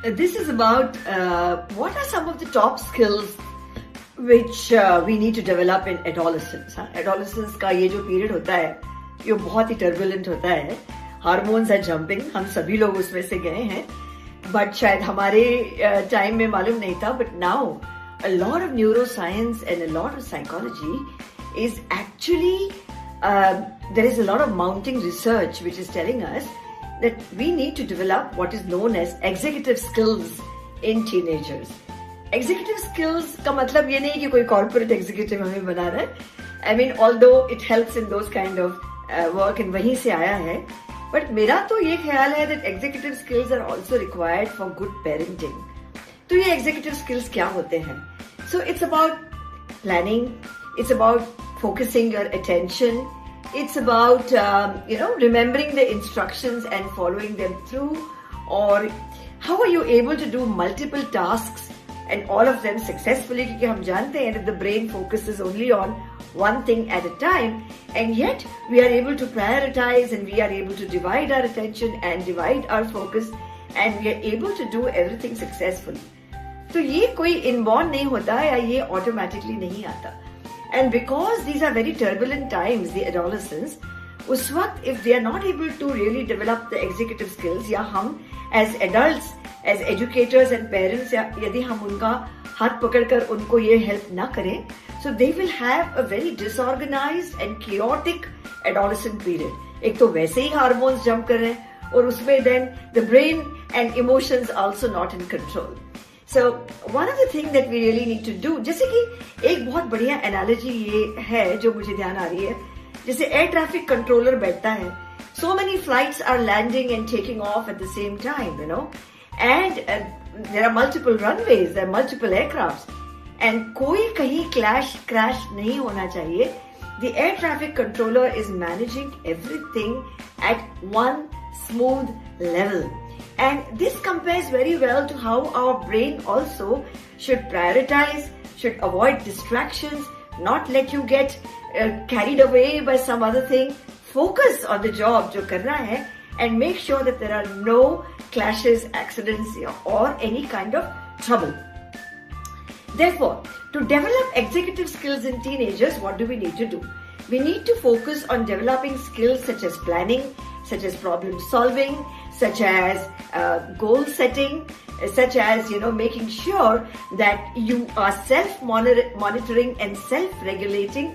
This is about what are some of the top skills which we need to develop in adolescence. Adolescence का ये जो period होता है ये बहुत ही turbulent होता है. Hormones are jumping. हम सभी लोग उसमें से गए हैं. But शायद हमारे time में मालूम नहीं था. But now a lot of neuroscience and a lot of psychology is actually there is a lot of mounting research which is telling us that we need to develop what is known as executive skills in teenagers. Executive skills का मतलब ये नहीं कि कोई corporate executive हमें बना रहा है. I mean, although it helps in those kind of work and वहीं से आया है. But मेरा तो ये ख्याल है that executive skills are also required for good parenting. तो ये executive skills क्या होते हैं? So it's about planning. It's about focusing your attention. It's about, remembering the instructions and following them through. Or how are you able to do multiple tasks and all of them successfully? Because हम जानते हैं that the brain focuses only on one thing at a time, and yet we are able to prioritize and we are able to divide our attention and divide our focus, and we are able to do everything successfully. तो ये कोई inborn नहीं होता या ये automatically नहीं आता. And because these are very turbulent times, the adolescents, उस वक्त if they are not able to really develop the executive skills, या हम as adults, as educators and parents, या यदि हम उनका हाथ पकड़कर उनको ये help ना करें, so they will have a very disorganized and chaotic adolescent period. एक तो वैसे ही hormones jump कर रहे हैं और उसमें then the brain and emotions also not in control. So one of the things that we really need to do, जैसे कि एक बहुत बढ़िया analogy ये है जो मुझे ध्यान आ रही है, जैसे air traffic controller बैठता है, so many flights are landing and taking off at the same time, and there are multiple runways, there are multiple aircrafts, and कोई कहीं crash नहीं होना चाहिए. The air traffic controller is managing everything at one smooth level. And this compares very well to how our brain also should prioritize, should avoid distractions, not let you get carried away by some other thing. Focus on the job जो करना है and make sure that there are no clashes, accidents or any kind of trouble. Therefore, to develop executive skills in teenagers, what do we need to do? We need to focus on developing skills such as planning, such as problem solving, such as goal setting, such as making sure that you are self-monitoring and self-regulating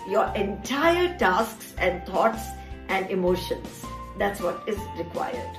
your entire tasks and thoughts and emotions. That's what is required.